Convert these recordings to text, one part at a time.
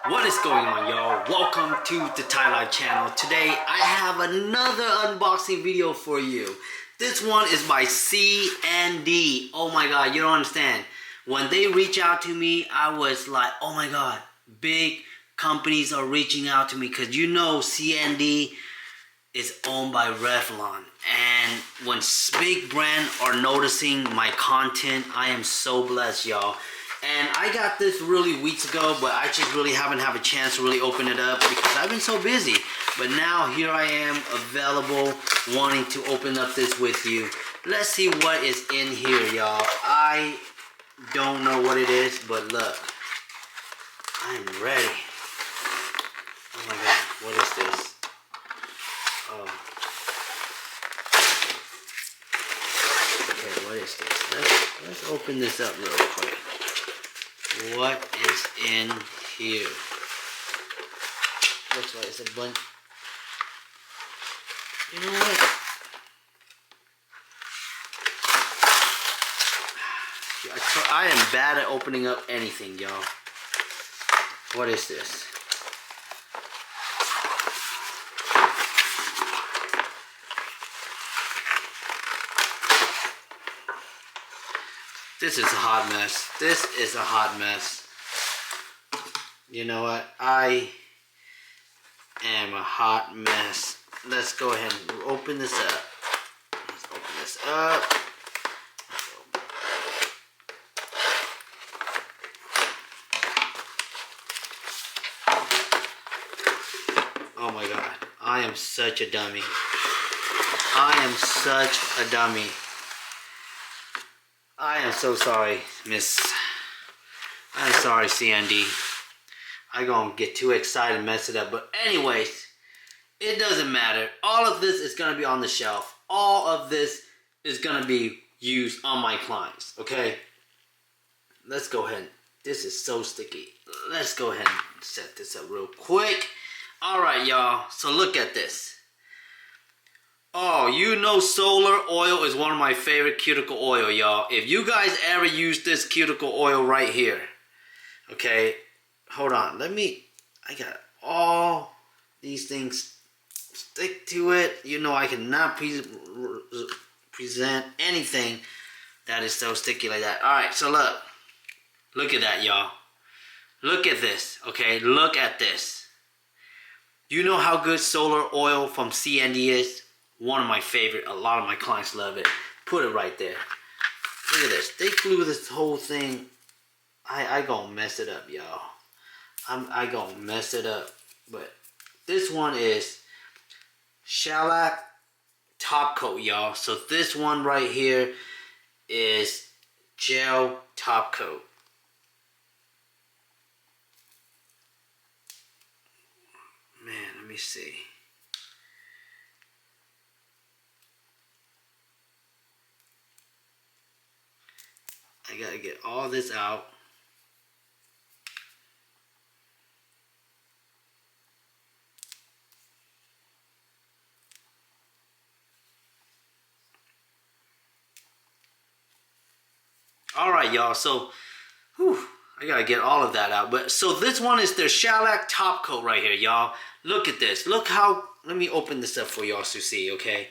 What is going on, y'all? Welcome to the Thai Life channel. Today I have another unboxing video for you. This one is by CND. Oh my god, you don't understand. When they reach out to me, I was like, oh my god, big companies are reaching out to me because you know CND is owned by Revlon, and when big brands are noticing my content, I am so blessed, y'all. And I got this really weeks ago, but I just really haven't had a chance to really open it up because I've been so busy. But now here I am available, wanting to open up this with you. Let's see what is in here, y'all. I don't know what it is, but look, I'm ready. Oh my god, what is this? Oh. Okay, what is this? Let's open this up real quick. What is in here? Looks like it's a bunch. You know what? I am bad at opening up anything, y'all. What is this? This is a hot mess. This is a hot mess. You know what? I am a hot mess. Let's go ahead and open this up. Let's open this up. Oh my god. I am such a dummy. I am such a dummy. I am so sorry, Miss. I'm sorry, CND. I gonna get too excited and mess it up. But anyways, it doesn't matter. All of this is gonna be on the shelf. All of this is gonna be used on my clients, okay? Let's go ahead. This is so sticky. Let's go ahead and set this up real quick. Alright, y'all. So look at this. Oh, you know solar oil is one of my favorite cuticle oil, y'all. If you guys ever use this cuticle oil right here, okay, hold on. I got all these things stick to it. You know I cannot present anything that is so sticky like that. Alright, so look at that, y'all. Look at this, okay, look at this. You know how good solar oil from CND is? One of my favorite. A lot of my clients love it. Put it right there. Look at this. They glue this whole thing. I gonna mess it up, y'all. I gonna mess it up. But this one is shellac top coat, y'all. So this one right here is gel top coat. Man, let me see. I gotta get all this out. Alright, y'all, so I gotta get all of that out. But so this one is their shellac top coat right here, y'all. Look at this. Look how, let me open this up for y'all to see, okay?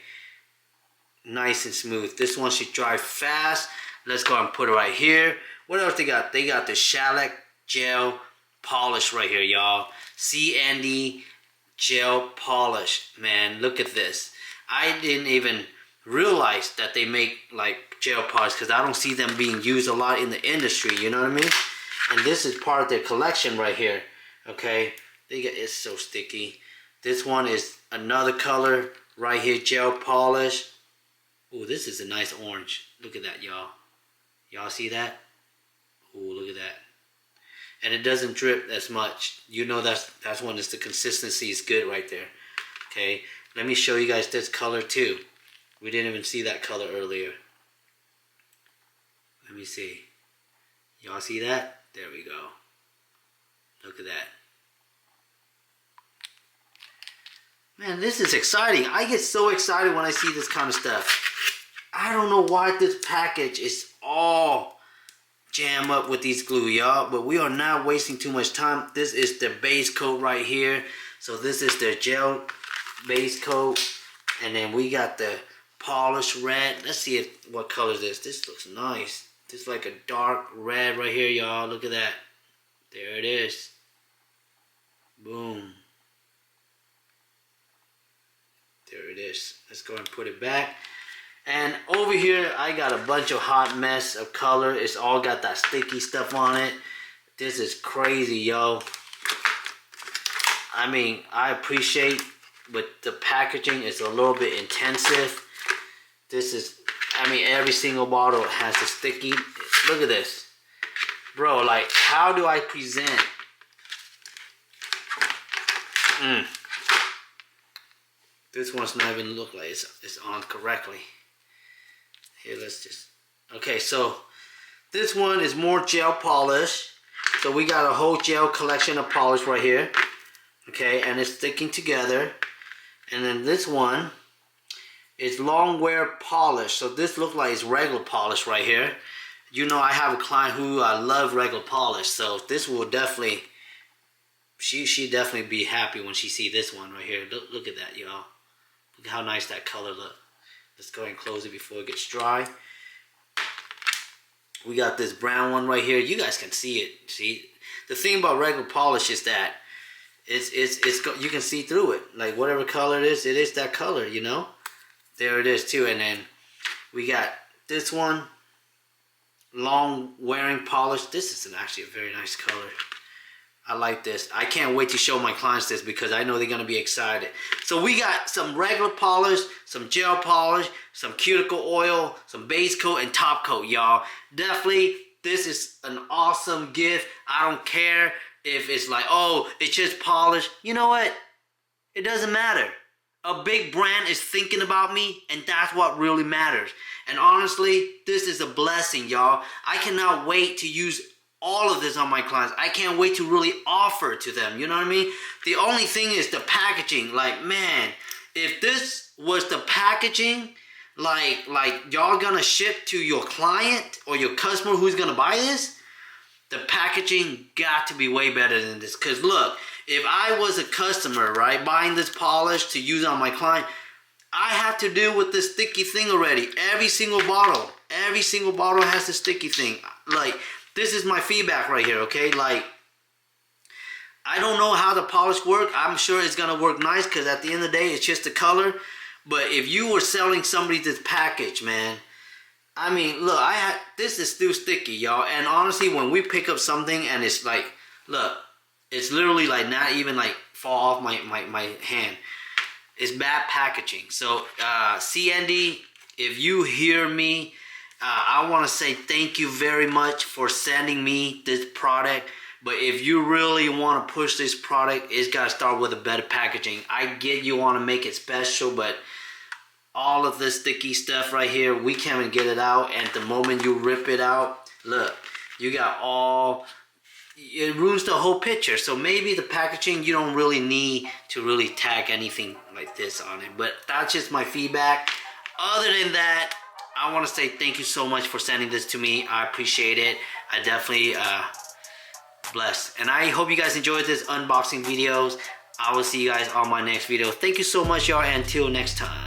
Nice and smooth. This one should dry fast. Let's go and put it right here. What else they got? They got the shellac gel polish right here, y'all. CND gel polish. Man, look at this. I didn't even realize that they make like gel polish because I don't see them being used a lot in the industry. You know what I mean? And this is part of their collection right here. Okay, it's so sticky. This one is another color right here, gel polish. Oh, this is a nice orange. Look at that, y'all. Y'all see that? Oh, look at that. And it doesn't drip as much. You know that's when the consistency is good right there. Okay, let me show you guys this color too. We didn't even see that color earlier. Let me see. Y'all see that? There we go. Look at that. Man, this is exciting. I get so excited when I see this kind of stuff. I don't know why this package is all jam up with these glue, y'all. But we are not wasting too much time. This is the base coat right here. So this is the gel base coat. And then we got the polished red. Let's see what color is this. This looks nice. This is like a dark red right here, y'all. Look at that. There it is. Boom. There it is. Let's go and put it back. And over here, I got a bunch of hot mess of color. It's all got that sticky stuff on it. This is crazy, yo. I mean, I appreciate, but the packaging is a little bit intensive. This is, I mean, every single bottle has a sticky. Look at this. Bro, like, how do I present? This one's not even look like it's on correctly. Here, let's just, okay, so this one is more gel polish. So we got a whole gel collection of polish right here. Okay, and it's sticking together. And then this one is long wear polish. So this looks like it's regular polish right here. You know, I have a client who love regular polish. So this will definitely, she definitely be happy when she see this one right here. Look at that, y'all. Look how nice that color look. Let's go ahead and close it before it gets dry. We got this brown one right here. You guys can see it. See, the thing about regular polish is that you can see through it. Like whatever color it is that color, you know. There it is too. And then we got this one, long wearing polish. This is actually a very nice color. I like this. I can't wait to show my clients this because I know they're going to be excited. So we got some regular polish, some gel polish, some cuticle oil, some base coat, and top coat, y'all. Definitely, this is an awesome gift. I don't care if it's like, oh, it's just polish. You know what? It doesn't matter. A big brand is thinking about me, and that's what really matters. And honestly, this is a blessing, y'all. I cannot wait to use all of this on my clients. I can't wait to really offer to them. You know what I mean? The only thing is the packaging. Like, man, if this was the packaging, like y'all gonna ship to your client or your customer who's gonna buy this, the packaging got to be way better than this. Because look, if I was a customer, right, buying this polish to use on my client, I have to deal with this sticky thing already. Every single bottle has a sticky thing. Like, this is my feedback right here, okay? Like, I don't know how the polish works. I'm sure it's gonna work nice because at the end of the day, it's just the color. But if you were selling somebody this package, man, I mean, look, this is still sticky, y'all. And honestly, when we pick up something and it's like, look, it's literally like not even like fall off my hand. It's bad packaging. So CND, if you hear me, I want to say thank you very much for sending me this product. But if you really want to push this product, it's got to start with a better packaging. I get you want to make it special, but all of this sticky stuff right here, we can't even get it out. And the moment you rip it out, look, you got all, it ruins the whole picture. So maybe the packaging, you don't really need to really tag anything like this on it. But that's just my feedback. Other than that, I want to say thank you so much for sending this to me. I appreciate it. I definitely blessed. And I hope you guys enjoyed this unboxing videos. I will see you guys on my next video. Thank you so much, y'all. Until next time.